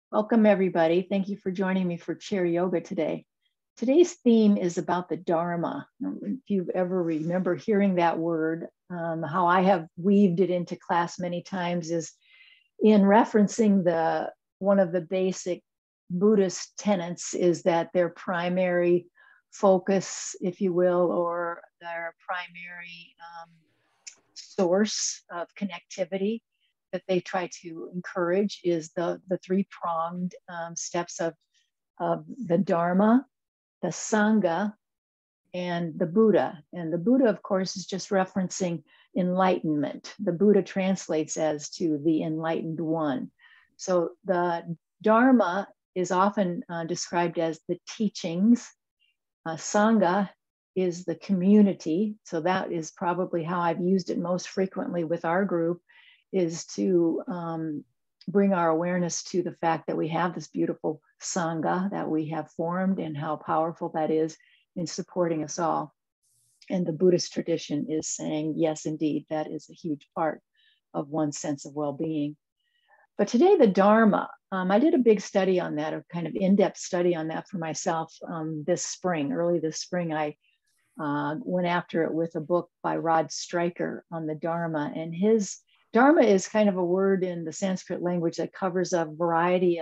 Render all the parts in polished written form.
Welcome, everybody. Thank you for joining me for chair yoga today. Today's theme is about the Dharma. If you ever remember hearing that word, how I have weaved it into class many times is in referencing one of the basic Buddhist tenets is that their primary focus, if you will, or their primary source of connectivity that they try to encourage is the three-pronged steps of the Dharma, the Sangha, and the Buddha. And the Buddha, of course, is just referencing enlightenment. The Buddha translates as to the enlightened one. So the Dharma is often described as the teachings. Sangha is the community. So that is probably how I've used it most frequently with our group, is to bring our awareness to the fact that we have this beautiful Sangha that we have formed and how powerful that is in supporting us all. And the Buddhist tradition is saying, yes, indeed, that is a huge part of one's sense of well-being. But today, the Dharma, I did a big study on that, a kind of in-depth study on that for myself this spring. Early this spring, I went after it with a book by Rod Stryker on the Dharma. And his Dharma is kind of a word in the Sanskrit language that covers a variety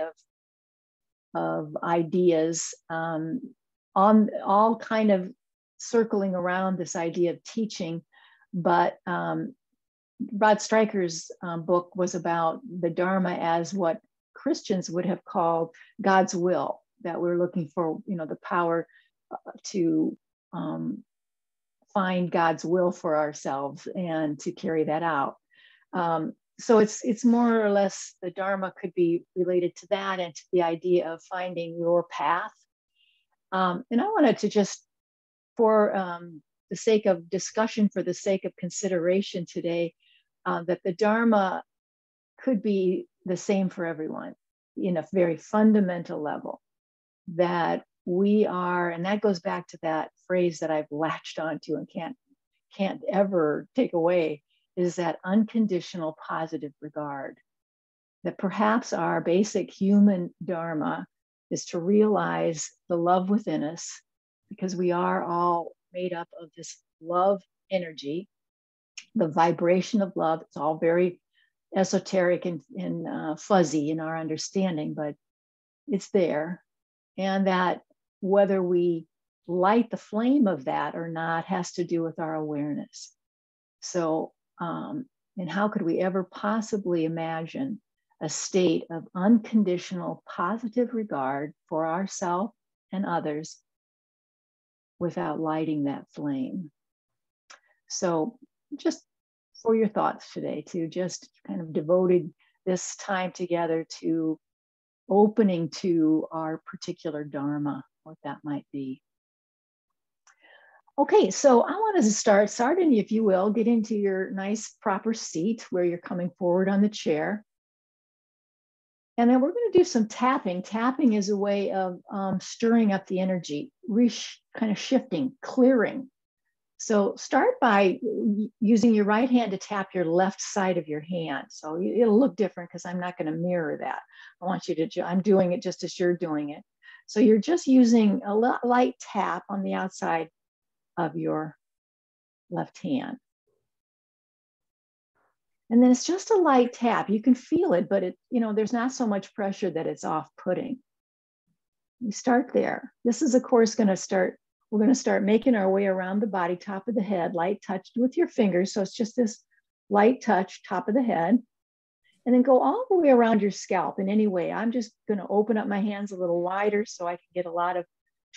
of ideas on all kind of circling around this idea of teaching. But Rod Stryker's book was about the Dharma as what Christians would have called God's will, that we're looking for, the power to find God's will for ourselves and to carry that out. So it's more or less, the Dharma could be related to that and to the idea of finding your path. And I wanted to just, for the sake of discussion, for the sake of consideration today, that the Dharma could be the same for everyone in a very fundamental level, that we are, and that goes back to that phrase that I've latched onto and can't ever take away, is that unconditional positive regard. That perhaps our basic human Dharma is to realize the love within us, because we are all made up of this love energy, the vibration of love. It's all very esoteric and fuzzy in our understanding, but it's there. And that whether we light the flame of that or not has to do with our awareness. So, and how could we ever possibly imagine a state of unconditional positive regard for ourselves and others without lighting that flame? So just for your thoughts today, to just kind of devoted this time together to opening to our particular Dharma, what that might be. Okay, so I wanted to start, if you will, get into your nice proper seat where you're coming forward on the chair. And then we're going to do some tapping. Tapping is a way of stirring up the energy, kind of shifting, clearing. So start by using your right hand to tap your left side of your hand. So it'll look different because I'm not going to mirror that. I want you to, I'm doing it just as you're doing it. So you're just using a light tap on the outside of your left hand. And then it's just a light tap. You can feel it, but there's not so much pressure that it's off-putting. You start there. This is, of course, we're going to start making our way around the body, top of the head, light touched with your fingers. So it's just this light touch, top of the head. And then go all the way around your scalp in any way. I'm just going to open up my hands a little wider so I can get a lot of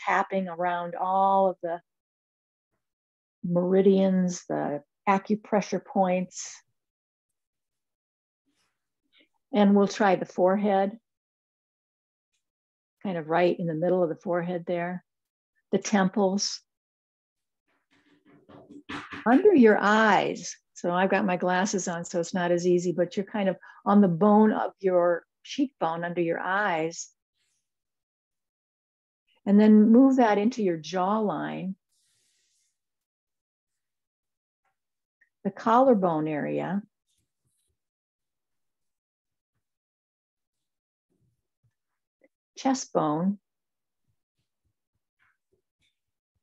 tapping around all of the meridians, the acupressure points. And we'll try the forehead, kind of right in the middle of the forehead there. The temples, under your eyes. So I've got my glasses on, so it's not as easy, but you're kind of on the bone of your cheekbone under your eyes. And then move that into your jawline, the collarbone area, chest bone,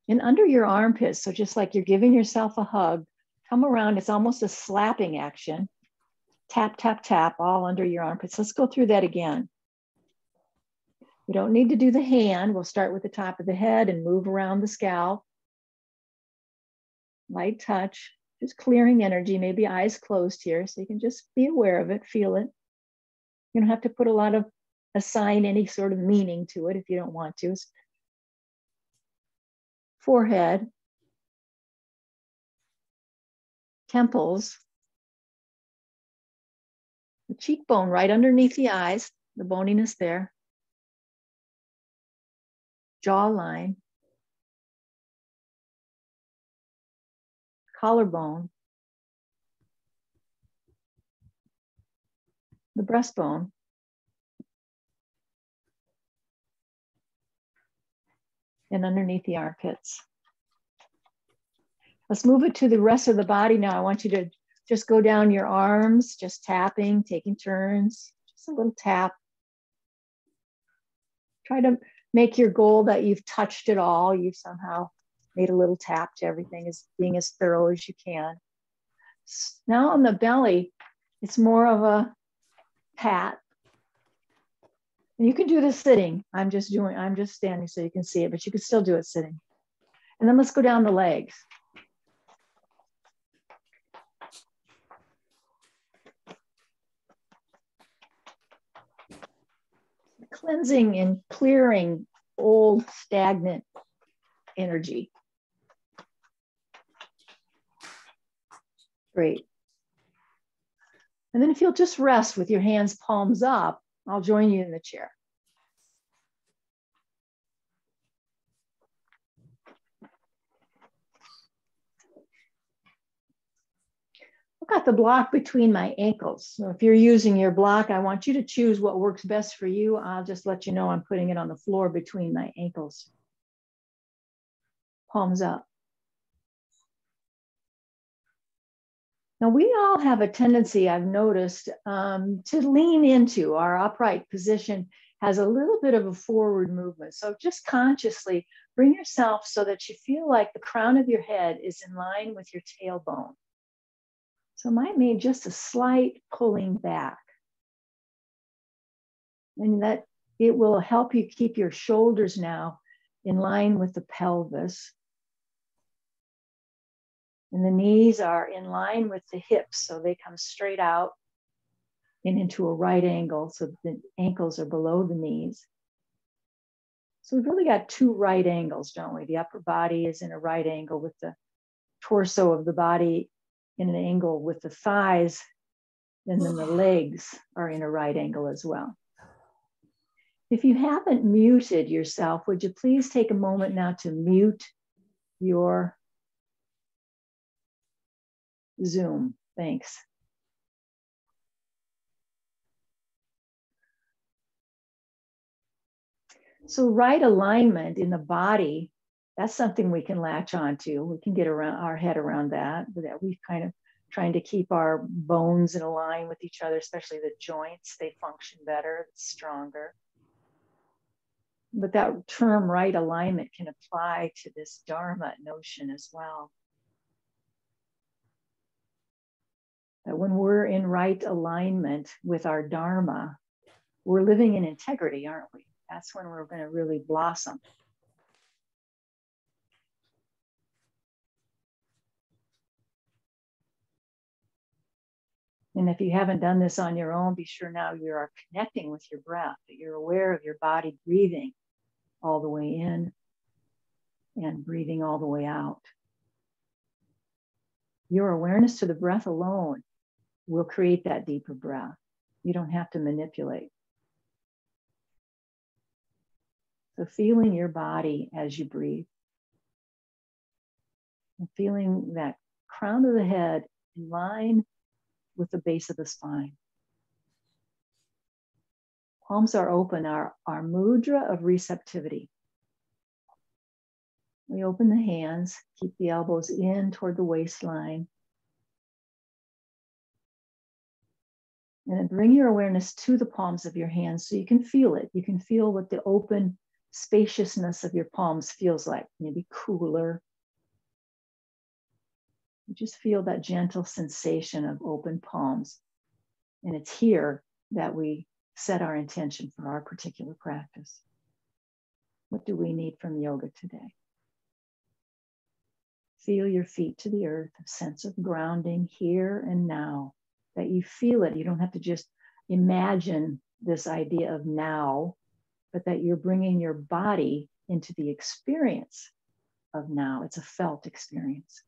and under your armpits. So just like you're giving yourself a hug, come around. It's almost a slapping action. Tap, tap, tap, all under your armpits. Let's go through that again. We don't need to do the hand. We'll start with the top of the head and move around the scalp. Light touch, just clearing energy, maybe eyes closed here. So you can just be aware of it, feel it. You don't have to put assign any sort of meaning to it if you don't want to. Forehead, temples, the cheekbone right underneath the eyes, the boniness there, jawline, collarbone, the breastbone, and underneath the armpits. Let's move it to the rest of the body now. I want you to just go down your arms, just tapping, taking turns, just a little tap. Try to make your goal that you've touched it all. You've somehow made a little tap to everything, as being as thorough as you can. Now on the belly, it's more of a pat. And you can do this sitting. I'm just standing so you can see it, but you can still do it sitting. And then let's go down the legs. Cleansing and clearing old stagnant energy. Great. And then if you'll just rest with your hands palms up, I'll join you in the chair. I've got the block between my ankles. So if you're using your block, I want you to choose what works best for you. I'll just let you know I'm putting it on the floor between my ankles. Palms up. Now, we all have a tendency, I've noticed, to lean into our upright position has a little bit of a forward movement. So just consciously bring yourself so that you feel like the crown of your head is in line with your tailbone. So it might mean just a slight pulling back. And that it will help you keep your shoulders now in line with the pelvis. And the knees are in line with the hips, so they come straight out and into a right angle, so the ankles are below the knees. So we've really got two right angles, don't we? The upper body is in a right angle with the torso of the body in an angle with the thighs, and then the legs are in a right angle as well. If you haven't muted yourself, would you please take a moment now to mute your Zoom? Thanks. So right alignment in the body, that's something we can latch onto. We can get around our head around that we've kind of trying to keep our bones in line with each other, especially the joints. They function better, stronger. But that term right alignment can apply to this Dharma notion as well. That when we're in right alignment with our Dharma, we're living in integrity, aren't we? That's when we're going to really blossom. And if you haven't done this on your own, be sure now you are connecting with your breath, that you're aware of your body breathing all the way in and breathing all the way out. Your awareness to the breath alone will create that deeper breath. You don't have to manipulate. So feeling your body as you breathe. And feeling that crown of the head in line with the base of the spine. Palms are open, our mudra of receptivity. We open the hands, keep the elbows in toward the waistline. And then bring your awareness to the palms of your hands so you can feel it. You can feel what the open spaciousness of your palms feels like. Maybe cooler. You just feel that gentle sensation of open palms. And it's here that we set our intention for our particular practice. What do we need from yoga today? Feel your feet to the earth, a sense of grounding here and now, that you feel it. You don't have to just imagine this idea of now, but that you're bringing your body into the experience of now. It's a felt experience.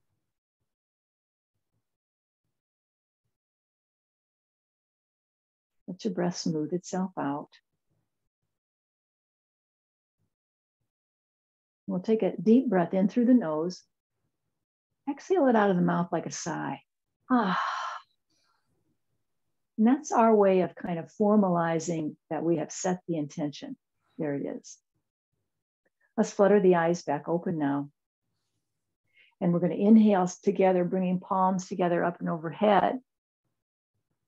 Let your breath smooth itself out. We'll take a deep breath in through the nose. Exhale it out of the mouth like a sigh. Ah. And that's our way of kind of formalizing that we have set the intention. There it is. Let's flutter the eyes back open now. And we're going to inhale together, bringing palms together up and overhead.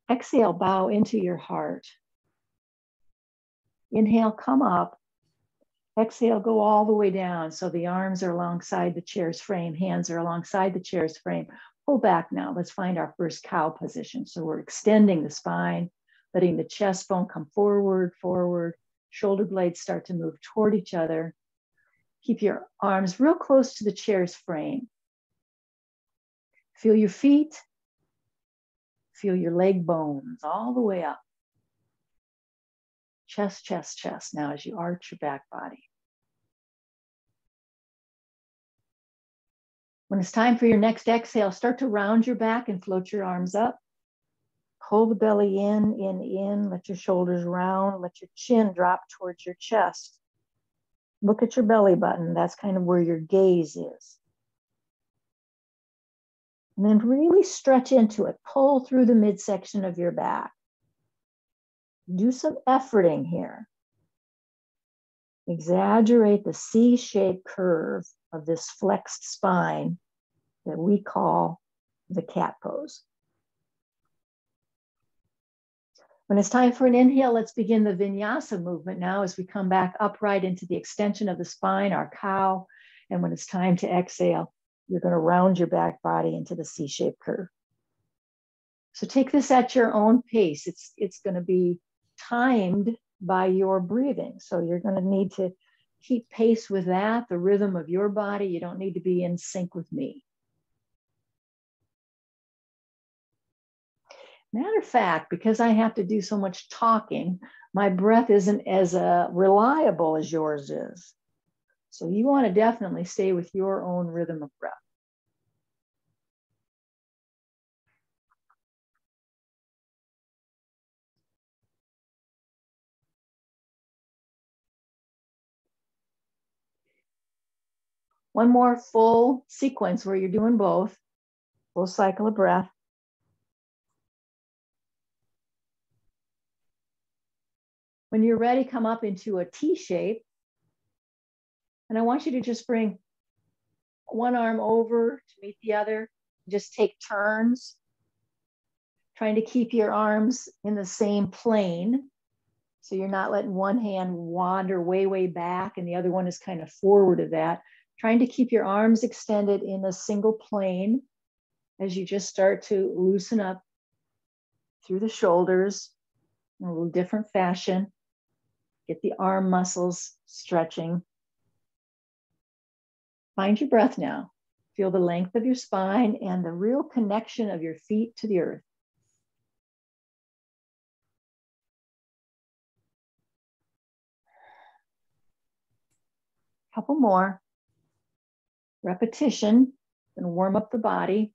Exhale, bow into your heart. Inhale, come up. Exhale, go all the way down. So the arms are alongside the chair's frame, hands are alongside the chair's frame. Pull back now. Let's find our first cow position. So we're extending the spine, letting the chest bone come forward, forward. Shoulder blades start to move toward each other. Keep your arms real close to the chair's frame. Feel your feet. Feel your leg bones all the way up. Chest, chest, chest. Now as you arch your back body. When it's time for your next exhale, start to round your back and float your arms up. Pull the belly in. Let your shoulders round. Let your chin drop towards your chest. Look at your belly button. That's kind of where your gaze is. And then really stretch into it. Pull through the midsection of your back. Do some efforting here. Exaggerate the C-shaped curve of this flexed spine that we call the cat pose. When it's time for an inhale, let's begin the vinyasa movement now as we come back upright into the extension of the spine, our cow. And when it's time to exhale, you're going to round your back body into the C-shaped curve. So take this at your own pace. It's going to be timed by your breathing. So you're going to need to keep pace with that, the rhythm of your body. You don't need to be in sync with me. Matter of fact, because I have to do so much talking, my breath isn't as reliable as yours is. So you want to definitely stay with your own rhythm of breath. One more full sequence where you're doing both, full cycle of breath. When you're ready, come up into a T shape. And I want you to just bring one arm over to meet the other. Just take turns, trying to keep your arms in the same plane. So you're not letting one hand wander way, way back and the other one is kind of forward of that. Trying to keep your arms extended in a single plane as you just start to loosen up through the shoulders in a little different fashion. Get the arm muscles stretching. Find your breath now. Feel the length of your spine and the real connection of your feet to the earth. Couple more. Repetition, and warm up the body.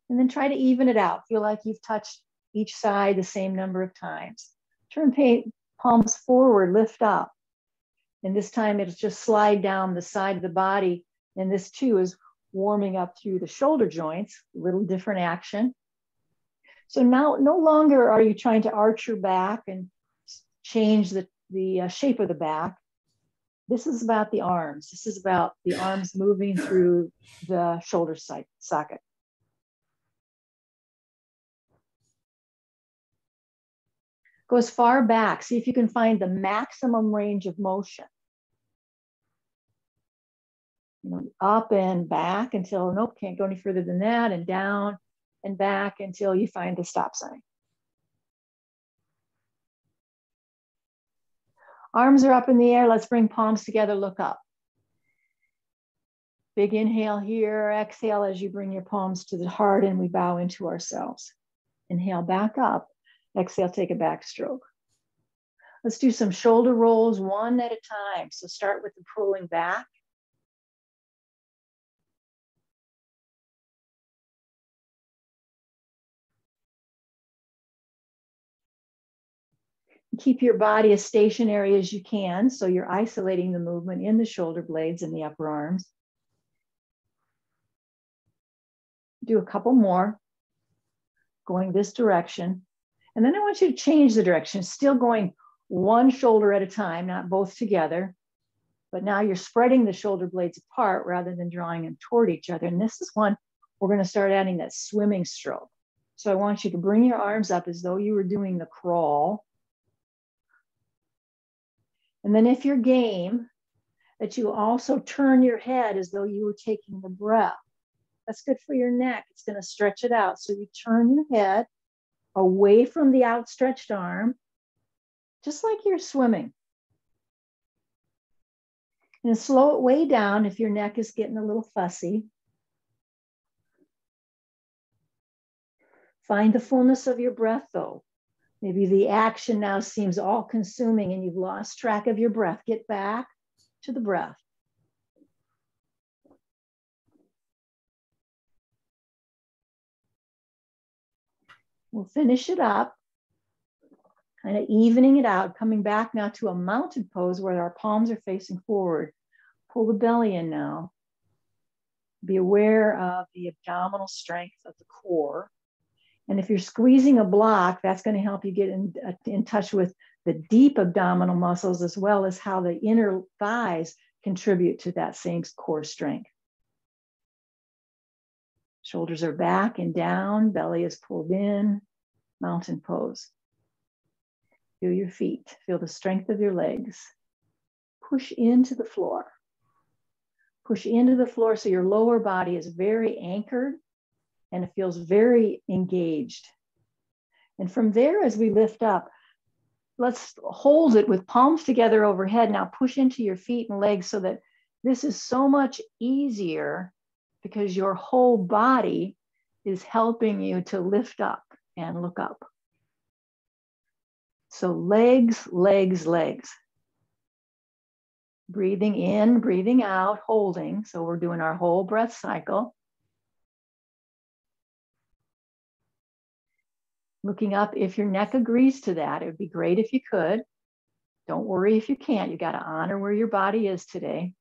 And then try to even it out. Feel like you've touched each side the same number of times. Turn palms forward, lift up. And this time it'll just slide down the side of the body. And this too is warming up through the shoulder joints, a little different action. So now no longer are you trying to arch your back and change the shape of the back. This is about the arms. This is about the arms moving through the shoulder socket. Go as far back. See if you can find the maximum range of motion. Up and back until, nope, can't go any further than that, and down and back until you find the stop sign. Arms are up in the air. Let's bring palms together, look up. Big inhale here, exhale as you bring your palms to the heart and we bow into ourselves. Inhale back up, exhale, take a back stroke. Let's do some shoulder rolls one at a time. So start with the pulling back. Keep your body as stationary as you can, so you're isolating the movement in the shoulder blades and the upper arms. Do a couple more, going this direction. And then I want you to change the direction, still going one shoulder at a time, not both together. But now you're spreading the shoulder blades apart rather than drawing them toward each other. And this is one we're going to start adding that swimming stroke. So I want you to bring your arms up as though you were doing the crawl. And then if you're game, that you also turn your head as though you were taking the breath. That's good for your neck. It's going to stretch it out. So you turn your head away from the outstretched arm, just like you're swimming. And slow it way down if your neck is getting a little fussy. Find the fullness of your breath, though. Maybe the action now seems all-consuming and you've lost track of your breath. Get back to the breath. We'll finish it up, kind of evening it out, coming back now to a mounted pose where our palms are facing forward. Pull the belly in now. Be aware of the abdominal strength of the core. And if you're squeezing a block, that's going to help you get in touch with the deep abdominal muscles as well as how the inner thighs contribute to that same core strength. Shoulders are back and down, belly is pulled in, mountain pose. Feel your feet, feel the strength of your legs. Push into the floor. Push into the floor so your lower body is very anchored and it feels very engaged. And from there, as we lift up, let's hold it with palms together overhead. Now push into your feet and legs so that this is so much easier because your whole body is helping you to lift up and look up. So legs, legs, legs. Breathing in, breathing out, holding. So we're doing our whole breath cycle. Looking up if your neck agrees to that. It would be great if you could. Don't worry if you can't. You got to honor where your body is today.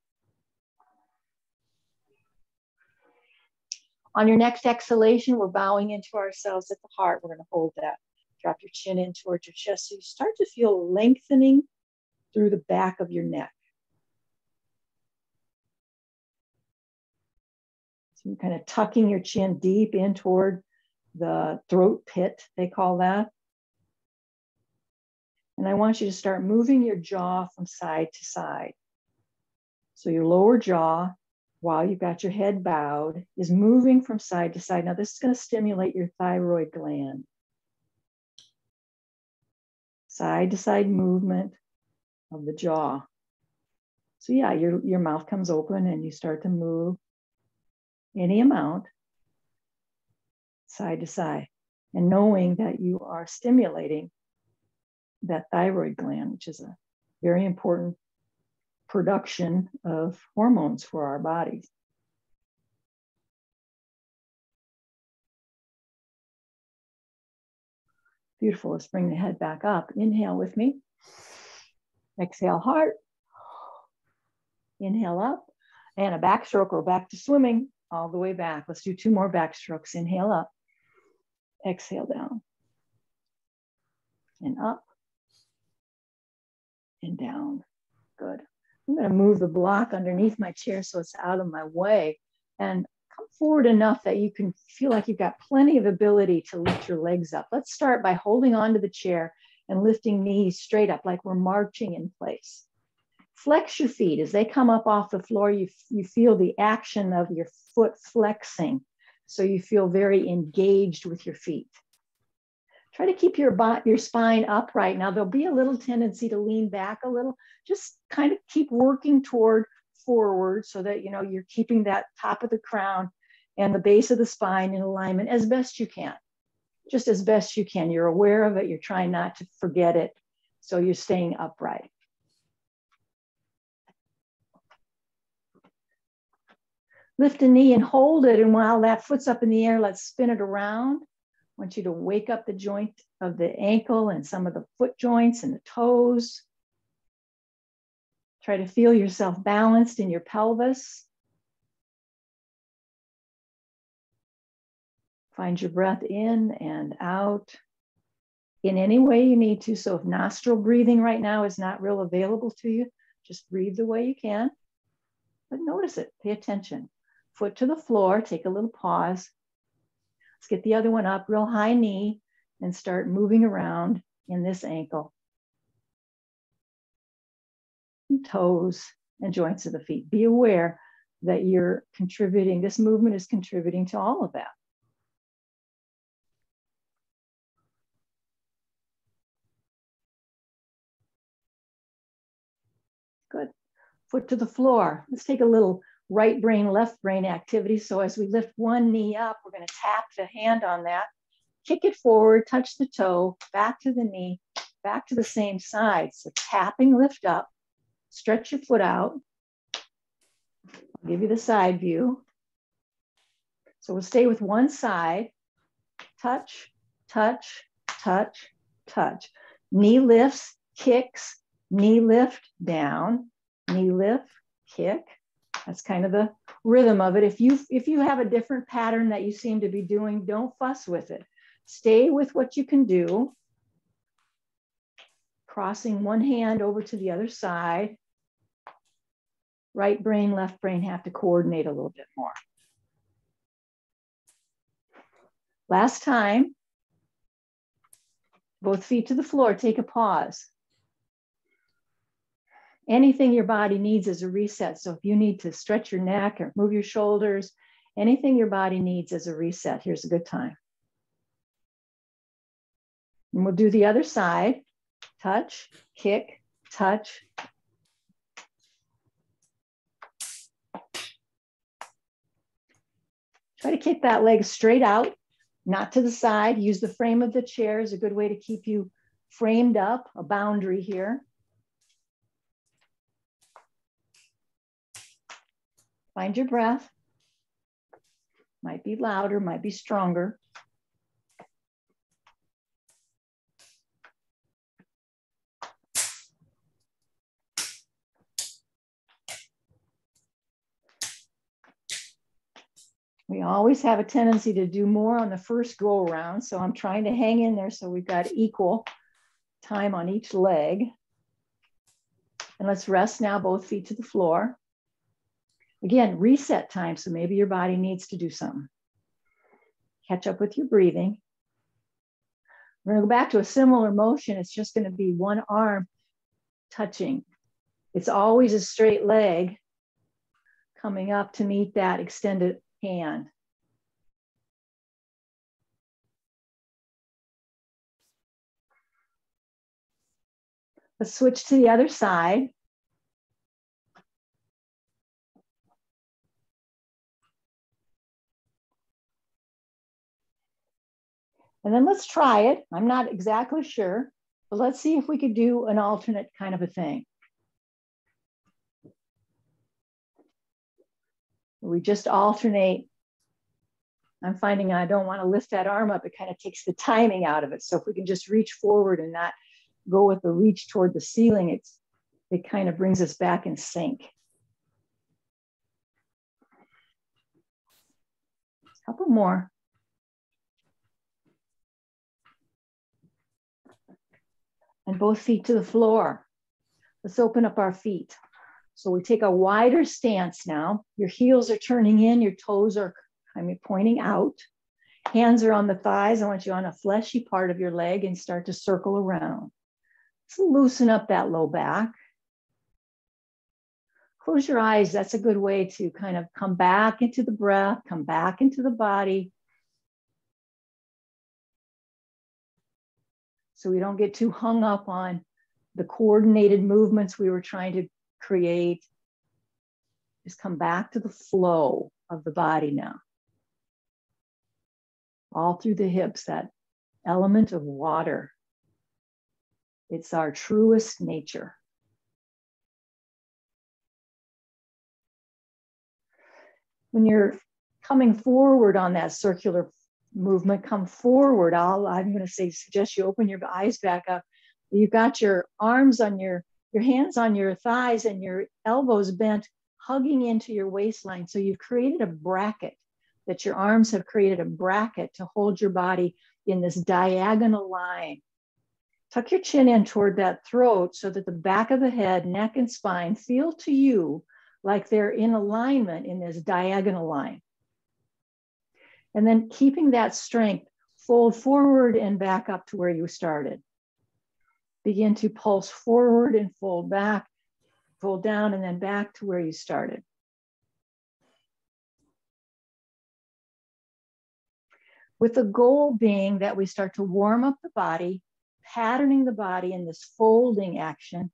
On your next exhalation, we're bowing into ourselves at the heart. We're going to hold that. Drop your chin in towards your chest so you start to feel lengthening through the back of your neck. So you're kind of tucking your chin deep in toward the throat pit, they call that. And I want you to start moving your jaw from side to side. So your lower jaw, while you've got your head bowed, is moving from side to side. Now this is going to stimulate your thyroid gland. Side to side movement of the jaw. So yeah, your mouth comes open and you start to move any amount side to side, and knowing that you are stimulating that thyroid gland, which is a very important production of hormones for our bodies. Beautiful. Let's bring the head back up. Inhale with me. Exhale, heart. Inhale up. And a backstroke or back to swimming all the way back. Let's do 2 more backstrokes. Inhale up. Exhale down. And up. And down. Good. I'm going to move the block underneath my chair so it's out of my way. And come forward enough that you can feel like you've got plenty of ability to lift your legs up. Let's start by holding on to the chair and lifting knees straight up like we're marching in place. Flex your feet. As they come up off the floor, you feel the action of your foot flexing. So you feel very engaged with your feet. Try to keep your spine upright. Now, there'll be a little tendency to lean back a little. Just kind of keep working toward forward so that, you're keeping that top of the crown and the base of the spine in alignment as best you can. Just as best you can. You're aware of it. You're trying not to forget it. So you're staying upright. Lift a knee and hold it. And while that foot's up in the air, let's spin it around. I want you to wake up the joint of the ankle and some of the foot joints and the toes. Try to feel yourself balanced in your pelvis. Find your breath in and out in any way you need to. So if nostril breathing right now is not real available to you, just breathe the way you can. But notice it, pay attention. Foot to the floor, take a little pause. Let's get the other one up, real high knee, and start moving around in this ankle. And toes and joints of the feet. Be aware that you're contributing, this movement is contributing to all of that. Good. Foot to the floor. Let's take a little right brain, left brain activity. So as we lift one knee up, we're going to tap the hand on that, kick it forward, touch the toe, back to the knee, back to the same side. So tapping, lift up, stretch your foot out. I'll give you the side view. So we'll stay with one side. Touch, touch, touch, touch. Knee lifts, kicks, knee lift, down, knee lift, kick. That's kind of the rhythm of it. If you have a different pattern that you seem to be doing, don't fuss with it. Stay with what you can do. Crossing one hand over to the other side. Right brain, left brain have to coordinate a little bit more. Last time. Both feet to the floor, take a pause. Anything your body needs is a reset. So if you need to stretch your neck or move your shoulders, anything your body needs is a reset. Here's a good time. And we'll do the other side. Touch, kick, touch. Try to kick that leg straight out, not to the side. Use the frame of the chair as a good way to keep you framed up, a boundary here. Find your breath. Might be louder, might be stronger. We always have a tendency to do more on the first go around. So I'm trying to hang in there so we've got equal time on each leg. And let's rest now, both feet to the floor. Again, reset time. So maybe your body needs to do something. Catch up with your breathing. We're going to go back to a similar motion. It's just going to be one arm touching. It's always a straight leg coming up to meet that extended hand. Let's switch to the other side. And then let's try it. I'm not exactly sure, but let's see if we could do an alternate kind of a thing. We just alternate. I'm finding I don't want to lift that arm up. It kind of takes the timing out of it. So if we can just reach forward and not go with the reach toward the ceiling, it kind of brings us back in sync. A couple more. And both feet to the floor. Let's open up our feet. So we take a wider stance now. Your heels are turning in, your toes are kind of pointing out. Hands are on the thighs. I want you on a fleshy part of your leg and start to circle around. So loosen up that low back. Close your eyes. That's a good way to kind of come back into the breath, come back into the body. So we don't get too hung up on the coordinated movements we were trying to create. Just come back to the flow of the body now. All through the hips, that element of water. It's our truest nature. When you're coming forward on that circular movement, come forward. I'm going to suggest you open your eyes back up. You've got your arms on your hands on your thighs and your elbows bent, hugging into your waistline. So you've created a bracket, that your arms have created a bracket to hold your body in this diagonal line. Tuck your chin in toward that throat so that the back of the head, neck, and spine feel to you like they're in alignment in this diagonal line. And then keeping that strength, fold forward and back up to where you started. Begin to pulse forward and fold back, fold down, and then back to where you started. With the goal being that we start to warm up the body, patterning the body in this folding action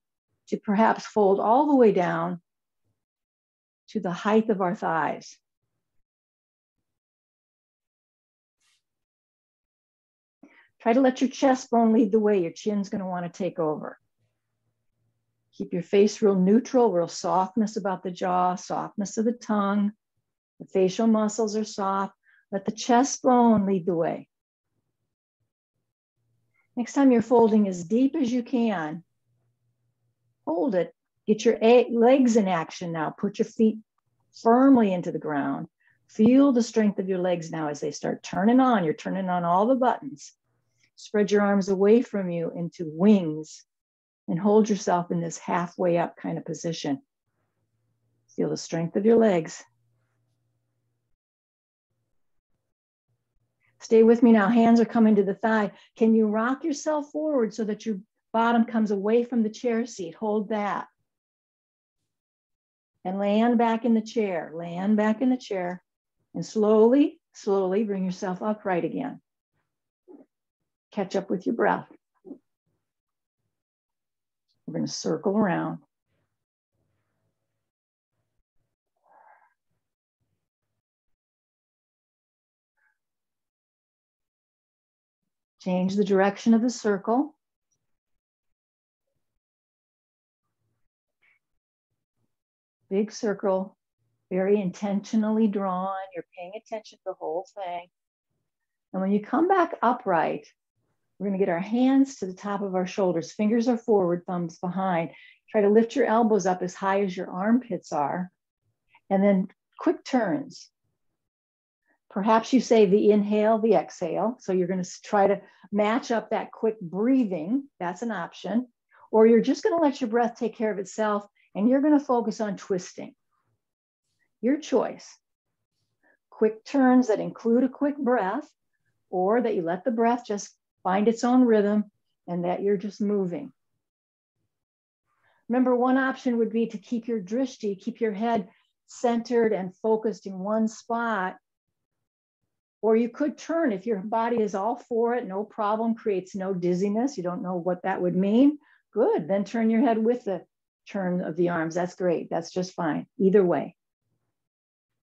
to perhaps fold all the way down to the height of our thighs. Try to let your chest bone lead the way. Your chin's going to want to take over. Keep your face real neutral, real softness about the jaw, softness of the tongue. The facial muscles are soft. Let the chest bone lead the way. Next time you're folding as deep as you can, hold it. Get your legs in action now. Put your feet firmly into the ground. Feel the strength of your legs now as they start turning on. You're turning on all the buttons. Spread your arms away from you into wings and hold yourself in this halfway up kind of position. Feel the strength of your legs. Stay with me now. Hands are coming to the thigh. Can you rock yourself forward so that your bottom comes away from the chair seat? Hold that. And land back in the chair. Land back in the chair. And slowly, slowly bring yourself upright again. Catch up with your breath. We're going to circle around. Change the direction of the circle. Big circle, very intentionally drawn. You're paying attention to the whole thing. And when you come back upright, we're going to get our hands to the top of our shoulders. Fingers are forward, thumbs behind. Try to lift your elbows up as high as your armpits are. And then quick turns. Perhaps you say the inhale, the exhale. So you're going to try to match up that quick breathing. That's an option. Or you're just going to let your breath take care of itself and you're going to focus on twisting. Your choice. Quick turns that include a quick breath, or that you let the breath just find its own rhythm and that you're just moving. Remember, one option would be to keep your drishti, keep your head centered and focused in one spot. Or you could turn if your body is all for it, no problem, creates no dizziness. You don't know what that would mean. Good, then turn your head with the turn of the arms. That's great, that's just fine. Either way.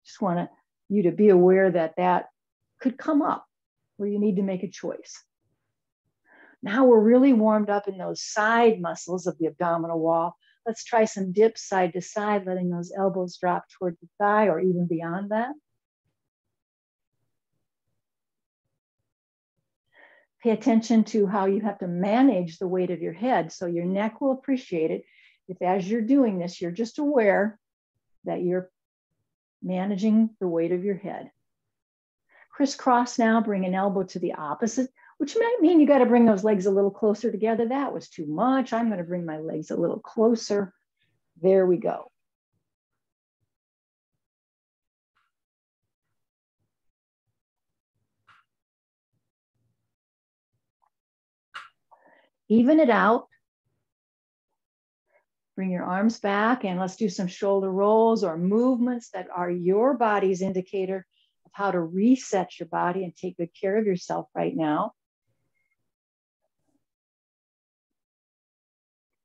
Just want you to be aware that that could come up where you need to make a choice. Now we're really warmed up in those side muscles of the abdominal wall. Let's try some dips side to side, letting those elbows drop toward the thigh or even beyond that. Pay attention to how you have to manage the weight of your head. So your neck will appreciate it if, as you're doing this, you're just aware that you're managing the weight of your head. Crisscross now, bring an elbow to the opposite, which might mean you got to bring those legs a little closer together. That was too much. I'm going to bring my legs a little closer. There we go. Even it out. Bring your arms back and let's do some shoulder rolls or movements that are your body's indicator of how to reset your body and take good care of yourself right now.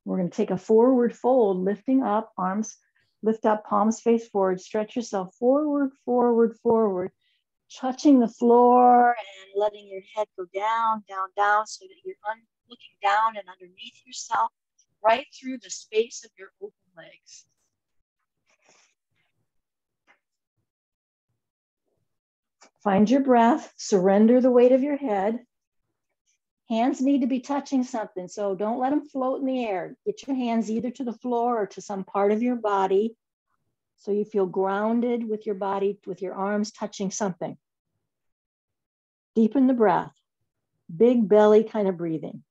We're going to take a forward fold, lifting up, arms lift up, palms face forward, stretch yourself forward, forward, forward, touching the floor and letting your head go down, down, down, so that you're looking down and underneath yourself, right through the space of your open legs. Find your breath, surrender the weight of your head. Hands need to be touching something, so don't let them float in the air. Get your hands either to the floor or to some part of your body so you feel grounded with your body, with your arms touching something. Deepen the breath, big belly kind of breathing.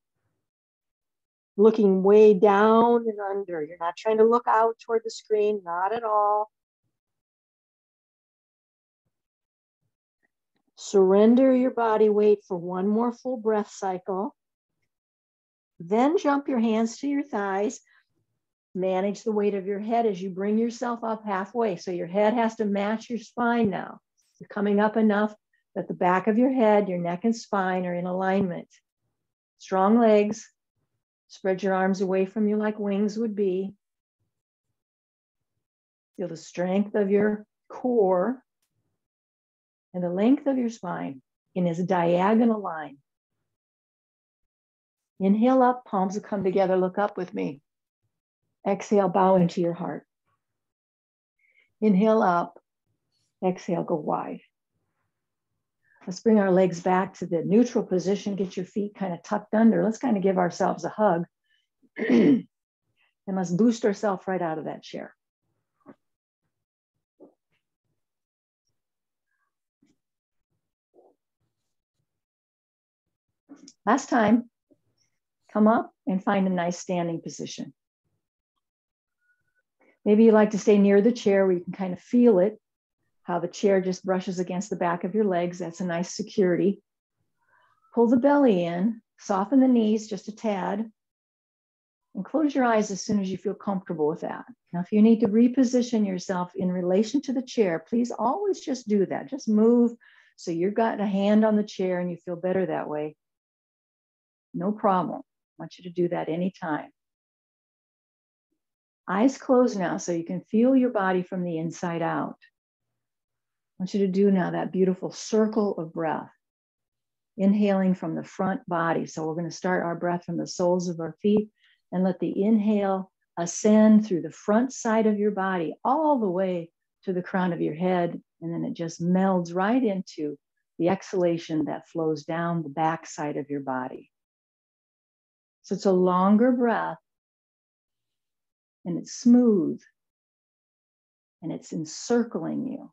Looking way down and under. You're not trying to look out toward the screen, not at all. Surrender your body weight for one more full breath cycle. Then jump your hands to your thighs. Manage the weight of your head as you bring yourself up halfway. So your head has to match your spine now. You're coming up enough that the back of your head, your neck and spine are in alignment. Strong legs. Spread your arms away from you like wings would be. Feel the strength of your core and the length of your spine in this diagonal line. Inhale up, palms will come together, look up with me. Exhale, bow into your heart. Inhale up, exhale, go wide. Let's bring our legs back to the neutral position, get your feet kind of tucked under. Let's kind of give ourselves a hug. And let's boost ourselves right out of that chair. Last time, come up and find a nice standing position. Maybe you like to stay near the chair where you can kind of feel it, how the chair just brushes against the back of your legs. That's a nice security. Pull the belly in, soften the knees just a tad, and close your eyes as soon as you feel comfortable with that. Now, if you need to reposition yourself in relation to the chair, please always just do that. Just move so you've got a hand on the chair and you feel better that way. No problem. I want you to do that anytime. Eyes closed now so you can feel your body from the inside out. I want you to do now that beautiful circle of breath. Inhaling from the front body. So we're going to start our breath from the soles of our feet and let the inhale ascend through the front side of your body all the way to the crown of your head. And then it just melds right into the exhalation that flows down the back side of your body. So it's a longer breath and it's smooth and it's encircling you.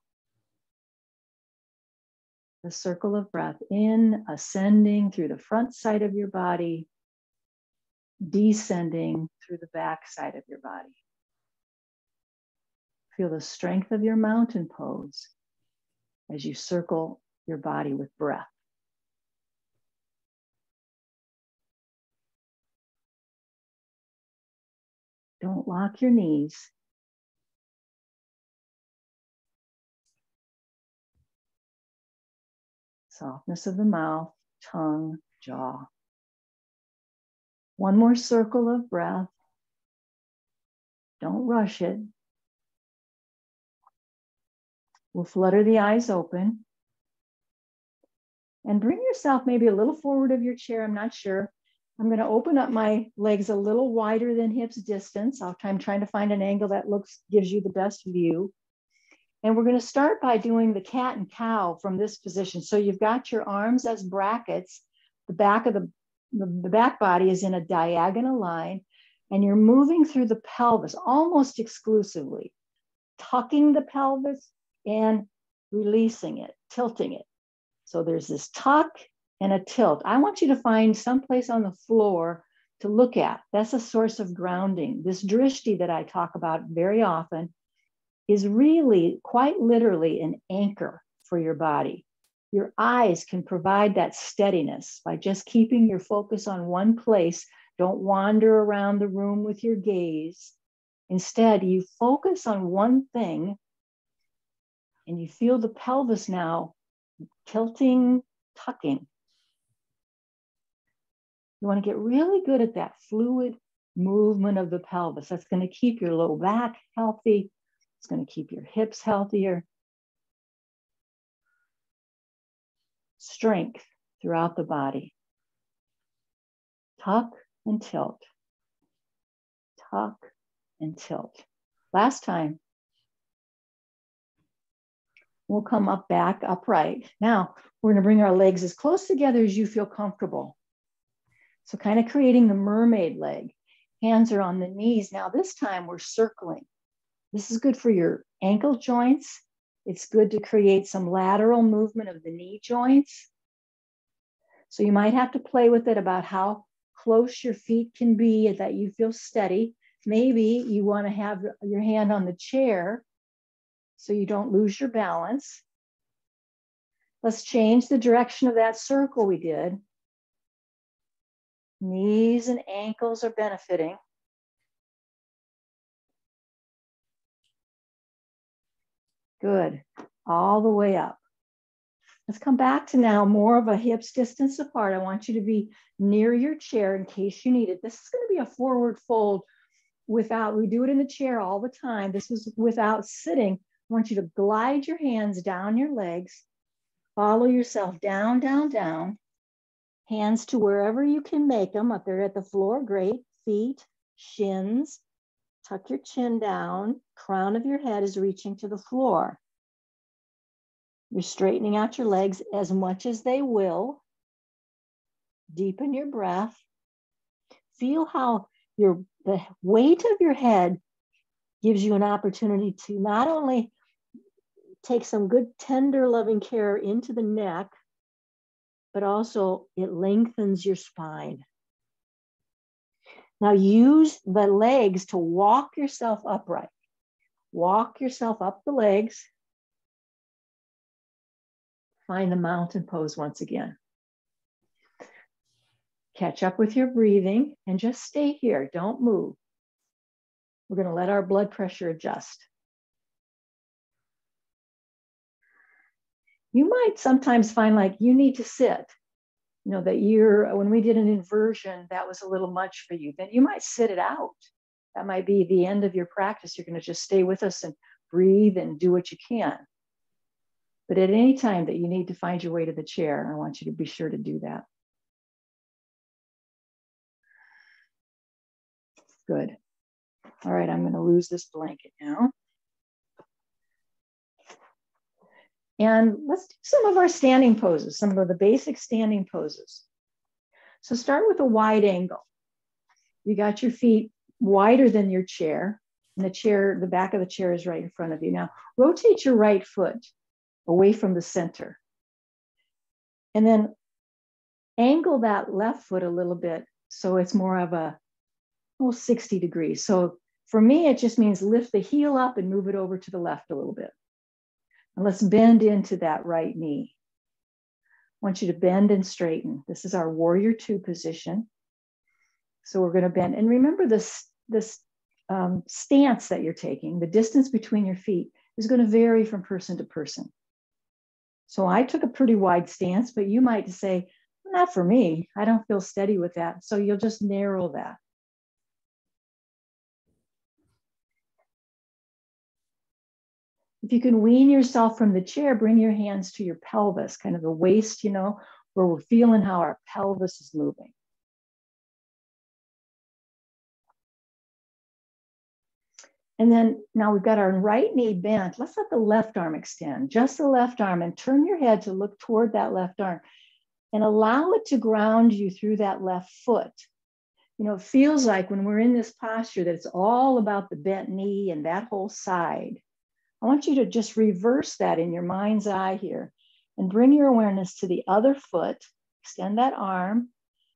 The circle of breath in, ascending through the front side of your body, descending through the back side of your body. Feel the strength of your mountain pose as you circle your body with breath. Don't lock your knees. Softness of the mouth, tongue, jaw. One more circle of breath. Don't rush it. We'll flutter the eyes open. And bring yourself maybe a little forward of your chair. I'm not sure. I'm going to open up my legs a little wider than hips distance. I'm trying to find an angle that gives you the best view. And we're going to start by doing the cat and cow from this position. So you've got your arms as brackets. The back of the back body is in a diagonal line, and you're moving through the pelvis almost exclusively, tucking the pelvis and releasing it, tilting it. So there's this tuck and a tilt. I want you to find someplace on the floor to look at. That's a source of grounding. This drishti that I talk about very often is really quite literally an anchor for your body. Your eyes can provide that steadiness by just keeping your focus on one place Don't wander around the room with your gaze. Instead, you focus on one thing and you feel the pelvis now tilting, tucking. You want to get really good at that fluid movement of the pelvis. That's going to keep your low back healthy. It's going to keep your hips healthier. Strength throughout the body. Tuck and tilt. Tuck and tilt. Last time. We'll come up, back, upright. Now, we're going to bring our legs as close together as you feel comfortable. So kind of creating the mermaid leg. Hands are on the knees. Now, this time we're circling. This is good for your ankle joints. It's good to create some lateral movement of the knee joints. So you might have to play with it about how close your feet can be that you feel steady. Maybe you want to have your hand on the chair so you don't lose your balance. Let's change the direction of that circle we did. Knees and ankles are benefiting. Good. All the way up. Let's come back to now more of a hips distance apart. I want you to be near your chair in case you need it. This is going to be a forward fold without, we do it in the chair all the time. This is without sitting. I want you to glide your hands down your legs. Follow yourself down, down, down. Hands to wherever you can make them. Up there at the floor, great. Feet, shins. Tuck your chin down. Crown of your head is reaching to the floor. You're straightening out your legs as much as they will. Deepen your breath. Feel how the weight of your head gives you an opportunity to not only take some good, tender, loving care into the neck, but also it lengthens your spine. Now use the legs to walk yourself upright. Walk yourself up the legs. Find the mountain pose once again. Catch up with your breathing and just stay here. Don't move. We're going to let our blood pressure adjust. You might sometimes find like you need to sit. You know, that when we did an inversion, that was a little much for you. Then you might sit it out. That might be the end of your practice. You're going to just stay with us and breathe and do what you can. But at any time that you need to find your way to the chair, I want you to be sure to do that. Good. All right, I'm going to lose this blanket now. And let's do some of our standing poses, some of the basic standing poses. So start with a wide angle. You got your feet wider than your chair, and the back of the chair is right in front of you. Now, rotate your right foot away from the center. And then angle that left foot a little bit so it's more of a 60 degrees. So for me, it just means lift the heel up and move it over to the left a little bit. And let's bend into that right knee. I want you to bend and straighten. This is our warrior two position. So we're going to bend. And remember this stance that you're taking, the distance between your feet is going to vary from person to person. So I took a pretty wide stance, but you might say, not for me. I don't feel steady with that. So you'll just narrow that. If you can wean yourself from the chair, bring your hands to your pelvis, kind of the waist, you know, where we're feeling how our pelvis is moving. And then now we've got our right knee bent. Let's let the left arm extend, just the left arm, and turn your head to look toward that left arm and allow it to ground you through that left foot. You know, it feels like when we're in this posture that it's all about the bent knee and that whole side. I want you to just reverse that in your mind's eye here and bring your awareness to the other foot, extend that arm,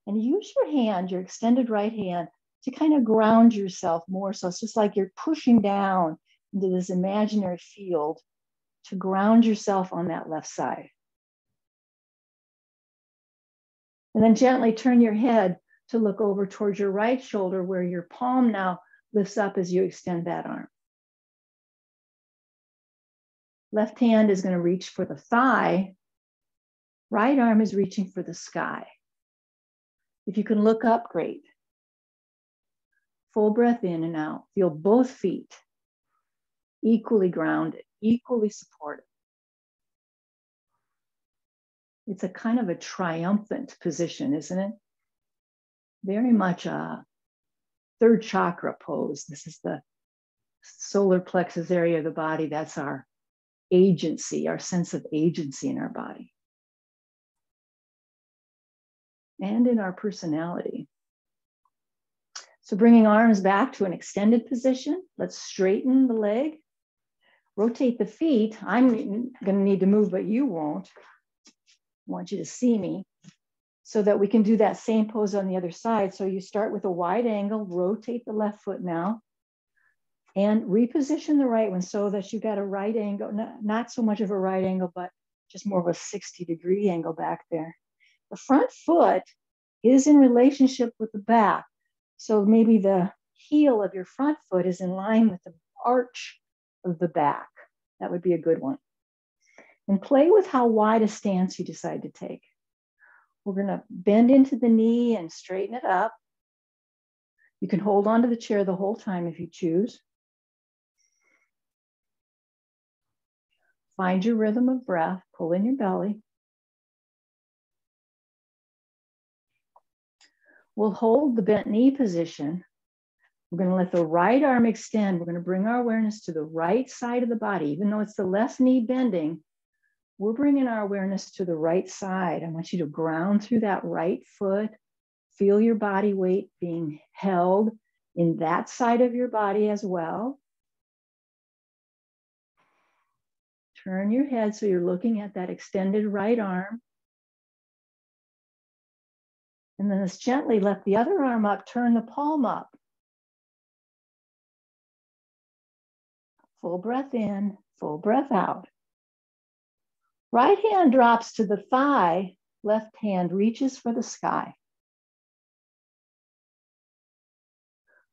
and use your hand, your extended right hand, to kind of ground yourself more. So it's just like you're pushing down into this imaginary field to ground yourself on that left side. And then gently turn your head to look over towards your right shoulder where your palm now lifts up as you extend that arm. Left hand is going to reach for the thigh. Right arm is reaching for the sky. If you can look up, great. Full breath in and out. Feel both feet equally grounded, equally supported. It's a kind of a triumphant position, isn't it? Very much a third chakra pose. This is the solar plexus area of the body. That's our agency, our sense of agency in our body and in our personality. So bringing arms back to an extended position. Let's straighten the leg. Rotate the feet. I'm going to need to move, but you won't. I want you to see me so that we can do that same pose on the other side. So you start with a wide angle, rotate the left foot now, and reposition the right one so that you got a right angle, not so much of a right angle, but just more of a 60-degree angle back there. The front foot is in relationship with the back. So maybe the heel of your front foot is in line with the arch of the back. That would be a good one. And play with how wide a stance you decide to take. We're going to bend into the knee and straighten it up. You can hold onto the chair the whole time if you choose. Find your rhythm of breath. Pull in your belly. We'll hold the bent knee position. We're going to let the right arm extend. We're going to bring our awareness to the right side of the body. Even though it's the left knee bending, we're bringing our awareness to the right side. I want you to ground through that right foot. Feel your body weight being held in that side of your body as well. Turn your head so you're looking at that extended right arm. And then let's gently lift the other arm up, turn the palm up. Full breath in, full breath out. Right hand drops to the thigh, left hand reaches for the sky.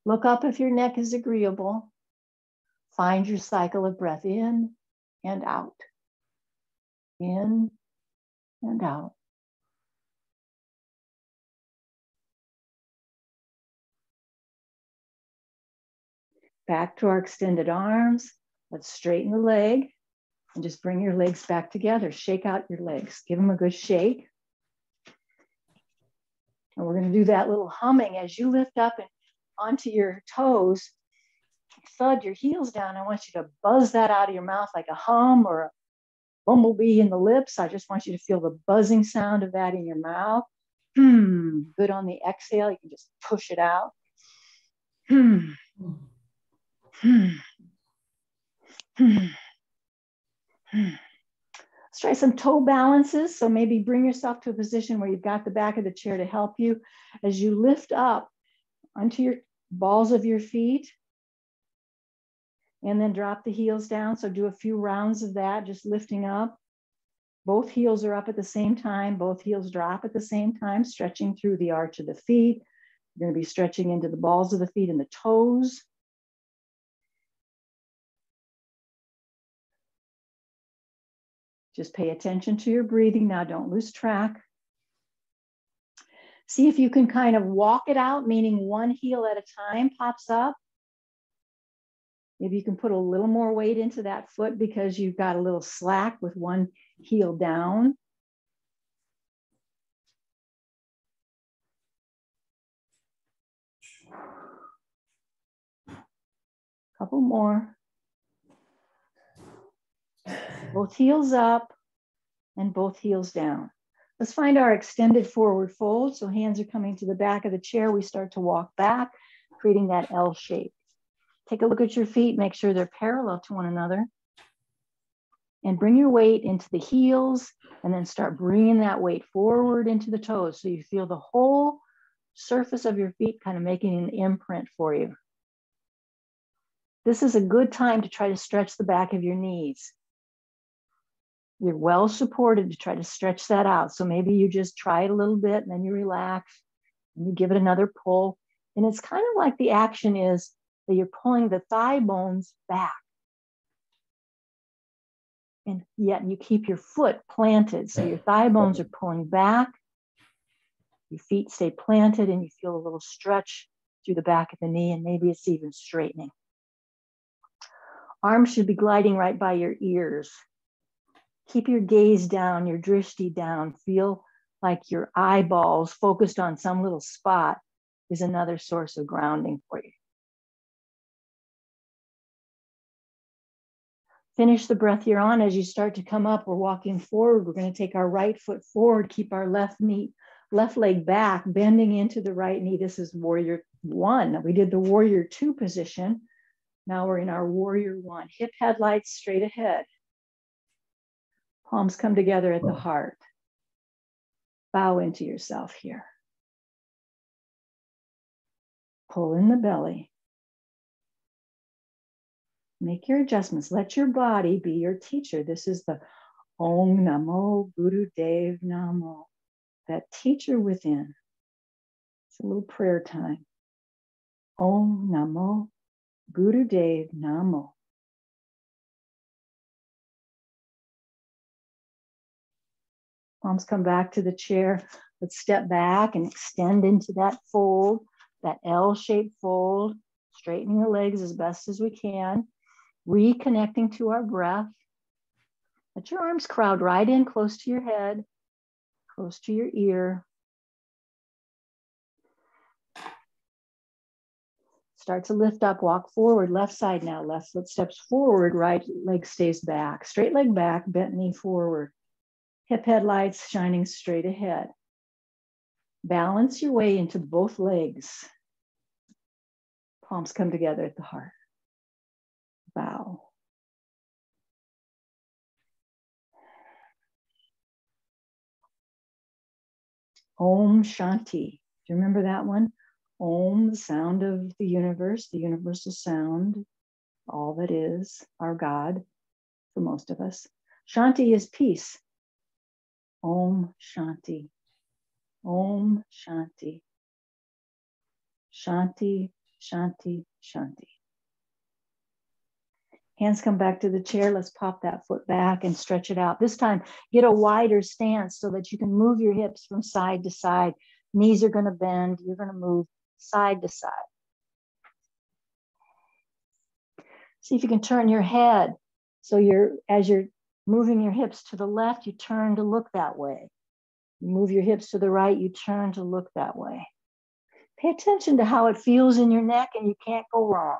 Look up if your neck is agreeable. Find your cycle of breath in and out. In and out. Back to our extended arms. Let's straighten the leg and just bring your legs back together. Shake out your legs. Give them a good shake. And we're going to do that little humming as you lift up and onto your toes. Thud your heels down. I want you to buzz that out of your mouth like a hum or a bumblebee in the lips. I just want you to feel the buzzing sound of that in your mouth. Good on the exhale. You can just push it out. Let's try some toe balances. So maybe bring yourself to a position where you've got the back of the chair to help you as you lift up onto your balls of your feet and then drop the heels down. So do a few rounds of that, just lifting up. Both heels are up at the same time. Both heels drop at the same time, stretching through the arch of the feet. You're going to be stretching into the balls of the feet and the toes. Just pay attention to your breathing now. Don't lose track. See if you can kind of walk it out, meaning one heel at a time pops up. Maybe you can put a little more weight into that foot because you've got a little slack with one heel down. Couple more. Both heels up and both heels down. Let's find our extended forward fold. So hands are coming to the back of the chair. We start to walk back, creating that L shape. Take a look at your feet. Make sure they're parallel to one another. And bring your weight into the heels and then start bringing that weight forward into the toes. So you feel the whole surface of your feet kind of making an imprint for you. This is a good time to try to stretch the back of your knees. You're well supported to try to stretch that out. So maybe you just try it a little bit and then you relax. And you give it another pull. And it's kind of like the action is that you're pulling the thigh bones back. And yet you keep your foot planted. So your thigh bones are pulling back. Your feet stay planted and you feel a little stretch through the back of the knee, and maybe it's even straightening. Arms should be gliding right by your ears. Keep your gaze down, your drishti down. Feel like your eyeballs focused on some little spot is another source of grounding for you. Finish the breath you're on. As you start to come up, we're walking forward. We're going to take our right foot forward, keep our left leg back, bending into the right knee. This is warrior one. We did the warrior two position. Now we're in our warrior one. Hip headlights straight ahead. Palms come together at the heart. Bow into yourself here. Pull in the belly. Make your adjustments. Let your body be your teacher. This is the Om Namo Guru Dev Namo. That teacher within. It's a little prayer time. Om Namo Guru Dev Namo. Palms come back to the chair. Let's step back and extend into that fold, that L-shaped fold, straightening the legs as best as we can, reconnecting to our breath. Let your arms crowd right in close to your head, close to your ear. Start to lift up, walk forward, left side now, left foot steps forward, right leg stays back, straight leg back, bent knee forward. Hip headlights shining straight ahead. Balance your way into both legs. Palms come together at the heart. Bow. Om Shanti. Do you remember that one? Om, the sound of the universal sound, all that is, our God, for most of us. Shanti is peace. Om Shanti. Om Shanti. Shanti, Shanti, Shanti. Hands come back to the chair. Let's pop that foot back and stretch it out. This time, get a wider stance so that you can move your hips from side to side. Knees are going to bend. You're going to move side to side. See if you can turn your head. So as you're moving your hips to the left, you turn to look that way. You move your hips to the right, you turn to look that way. Pay attention to how it feels in your neck and you can't go wrong.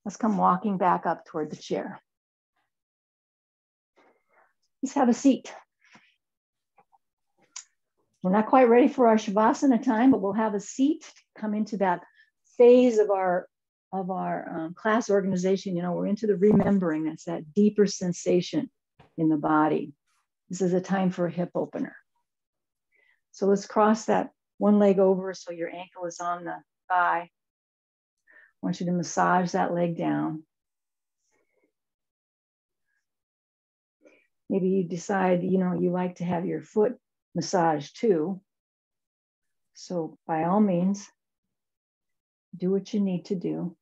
Let's come walking back up toward the chair. Let's have a seat. We're not quite ready for our Shavasana time, but we'll have a seat, come into that phase of our class organization. You know, we're into the remembering. That's that deeper sensation in the body. This is a time for a hip opener. So let's cross that one leg over so your ankle is on the thigh. I want you to massage that leg down. Maybe you decide, you know, you like to have your foot massaged too. So by all means, do what you need to do.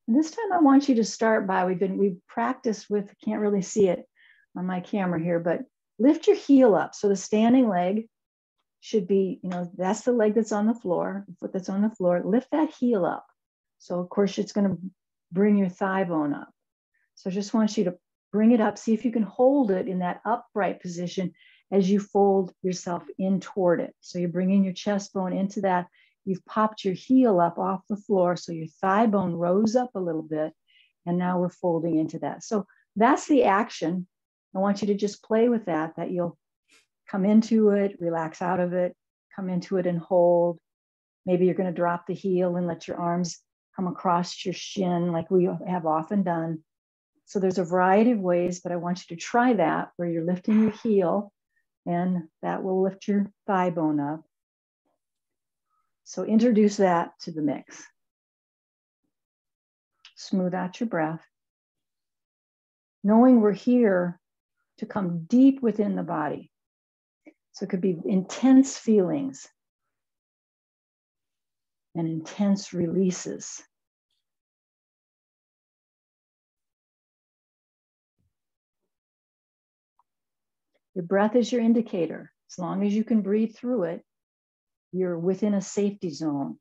And this time I want you to start by, we've practiced with, can't really see it on my camera here, but lift your heel up. So the standing leg should be, you know, that's the leg that's on the floor, the foot that's on the floor. Lift that heel up. So of course it's going to bring your thigh bone up. So I just want you to bring it up. See if you can hold it in that upright position as you fold yourself in toward it. So you're bringing your chest bone into that. You've popped your heel up off the floor. So your thigh bone rose up a little bit. And now we're folding into that. So that's the action. I want you to just play with that you'll come into it, relax out of it, come into it and hold. Maybe you're going to drop the heel and let your arms come across your shin like we have often done. So there's a variety of ways, but I want you to try that where you're lifting your heel and that will lift your thigh bone up. So introduce that to the mix. Smooth out your breath. Knowing we're here to come deep within the body. So it could be intense feelings and intense releases. Your breath is your indicator. As long as you can breathe through it, you're within a safety zone.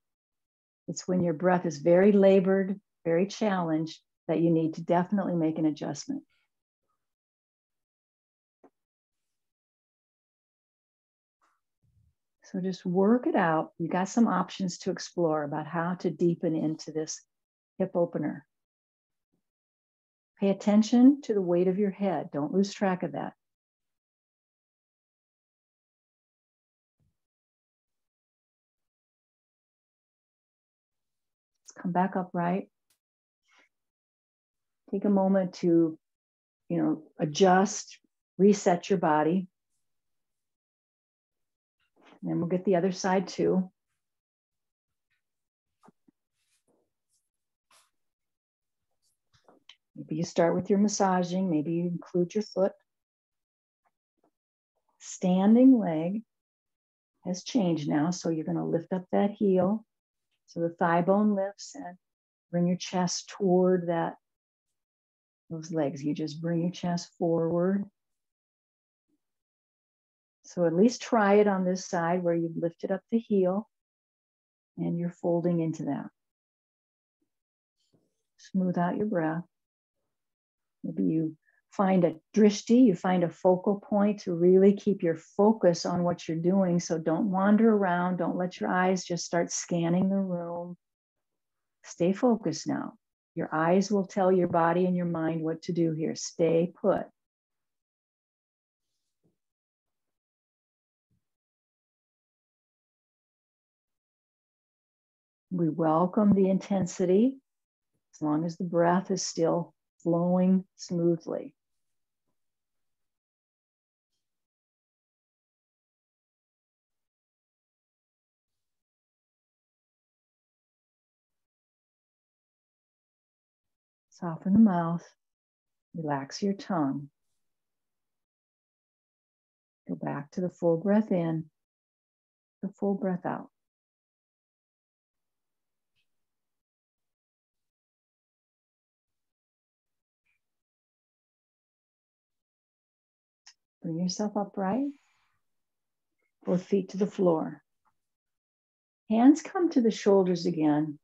It's when your breath is very labored, very challenged, that you need to definitely make an adjustment. So just work it out. You got some options to explore about how to deepen into this hip opener. Pay attention to the weight of your head. Don't lose track of that. Let's come back upright. Take a moment to, adjust, reset your body. And then we'll get the other side too. Maybe you start with your massaging. Maybe you include your foot. Standing leg has changed now. So you're going to lift up that heel. So the thigh bone lifts and bring your chest toward those legs. You just bring your chest forward. So at least try it on this side where you've lifted up the heel and you're folding into that. Smooth out your breath. Maybe you find a drishti, you find a focal point to really keep your focus on what you're doing. So don't wander around. Don't let your eyes just start scanning the room. Stay focused now. Your eyes will tell your body and your mind what to do here. Stay put. We welcome the intensity as long as the breath is still flowing smoothly. Soften the mouth. Relax your tongue. Go back to the full breath in, the full breath out. Bring yourself upright. Both feet to the floor. Hands come to the shoulders again.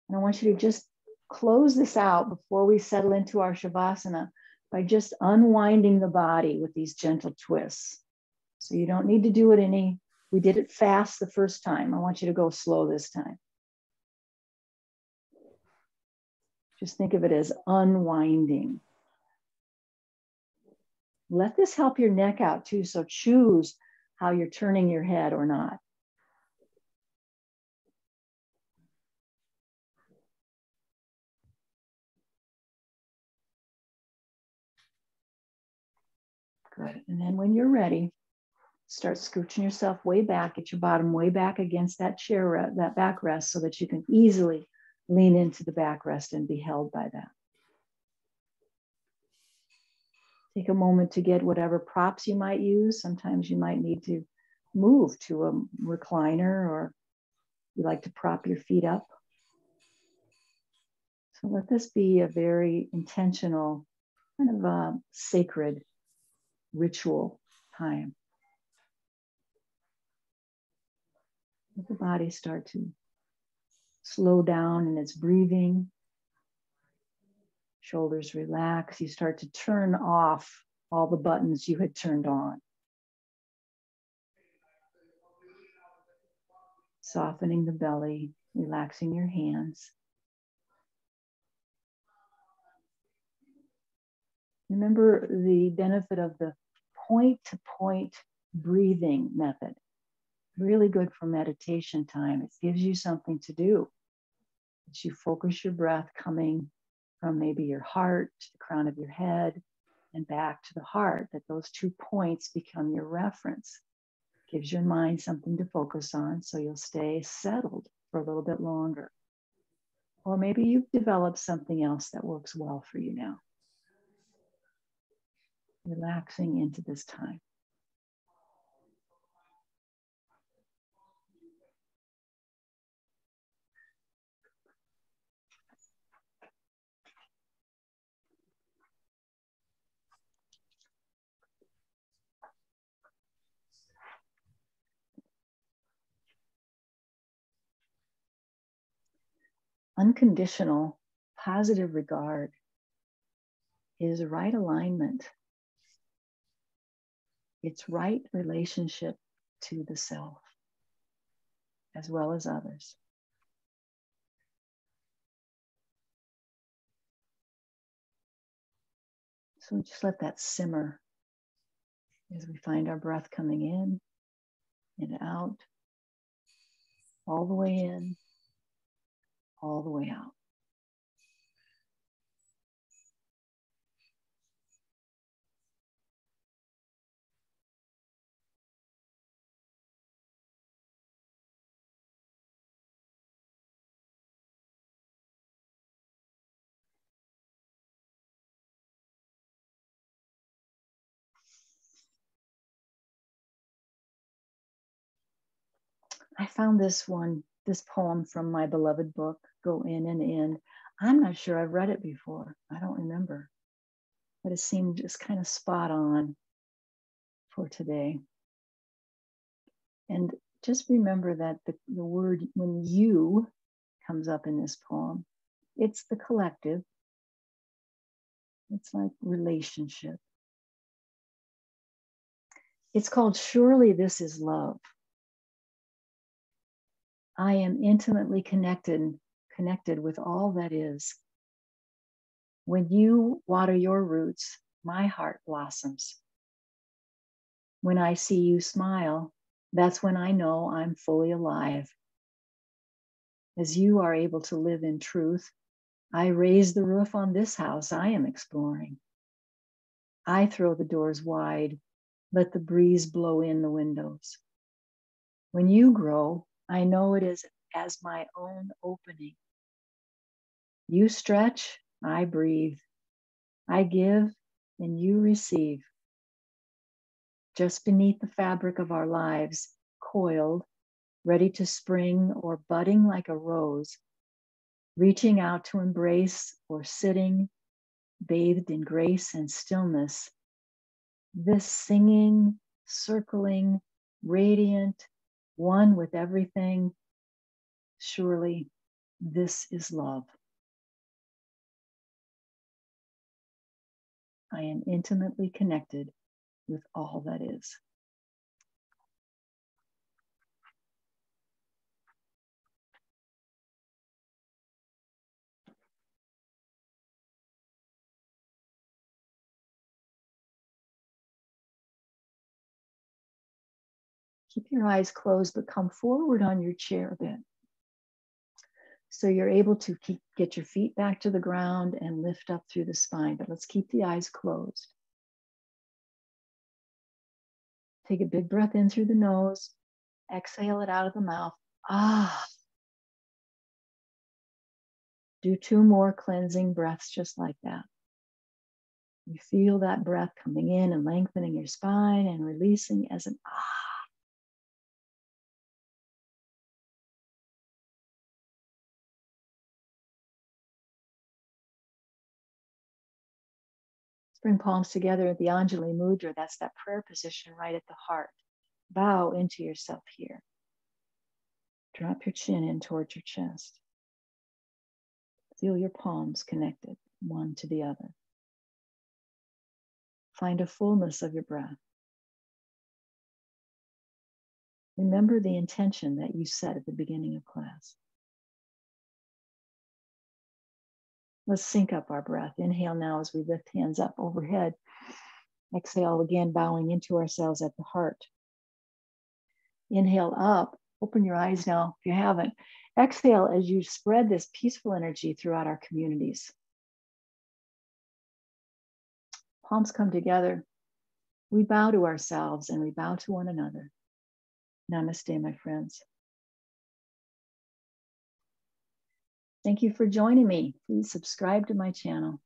And I want you to just close this out before we settle into our Shavasana by just unwinding the body with these gentle twists. So you don't need to do it we did it fast the first time. I want you to go slow this time. Just think of it as unwinding. Let this help your neck out too. So choose how you're turning your head or not. Good. And then when you're ready, start scooching yourself way back, get your bottom way back against that chair, that backrest, so that you can easily lean into the backrest and be held by that. Take a moment to get whatever props you might use. Sometimes you might need to move to a recliner, or you like to prop your feet up. So let this be a very intentional, kind of a sacred ritual time. Let the body start to slow down in its breathing. Shoulders relax. You start to turn off all the buttons you had turned on. Softening the belly, relaxing your hands. Remember the benefit of the point-to-point breathing method. Really good for meditation time. It gives you something to do. As you focus your breath coming from maybe your heart to the crown of your head and back to the heart, that those 2 points become your reference. Gives your mind something to focus on so you'll stay settled for a little bit longer. Or maybe you've developed something else that works well for you now. Relaxing into this time. Unconditional, positive regard is right alignment. It's right relationship to the self, as well as others. So just let that simmer as we find our breath coming in and out, all the way in, all the way out. I found this poem from my beloved book, Go In and In. I'm not sure I've read it before. I don't remember, but it seemed just kind of spot on for today. And just remember that the word, when you comes up in this poem, it's the collective. It's like relationship. It's called Surely This Is Love. I am intimately connected with all that is. When you water your roots, my heart blossoms. When I see you smile, that's when I know I'm fully alive. As you are able to live in truth, I raise the roof on this house I am exploring. I throw the doors wide, let the breeze blow in the windows. When you grow, I know it is as my own opening. You stretch, I breathe. I give, and you receive. Just beneath the fabric of our lives, coiled, ready to spring or budding like a rose, reaching out to embrace or sitting, bathed in grace and stillness. This singing, circling, radiant, one with everything. Surely this is love. I am intimately connected with all that is. Keep your eyes closed, but come forward on your chair a bit. So you're able to get your feet back to the ground and lift up through the spine, but let's keep the eyes closed. Take a big breath in through the nose, exhale it out of the mouth. Ah. Do 2 more cleansing breaths just like that. You feel that breath coming in and lengthening your spine and releasing as an ah. Bring palms together at the Anjali Mudra. That's that prayer position right at the heart. Bow into yourself here. Drop your chin in towards your chest. Feel your palms connected, one to the other. Find a fullness of your breath. Remember the intention that you set at the beginning of class. Let's sync up our breath. Inhale now as we lift hands up overhead. Exhale again, bowing into ourselves at the heart. Inhale up. Open your eyes now if you haven't. Exhale as you spread this peaceful energy throughout our communities. Palms come together. We bow to ourselves and we bow to one another. Namaste, my friends. Thank you for joining me. Please subscribe to my channel.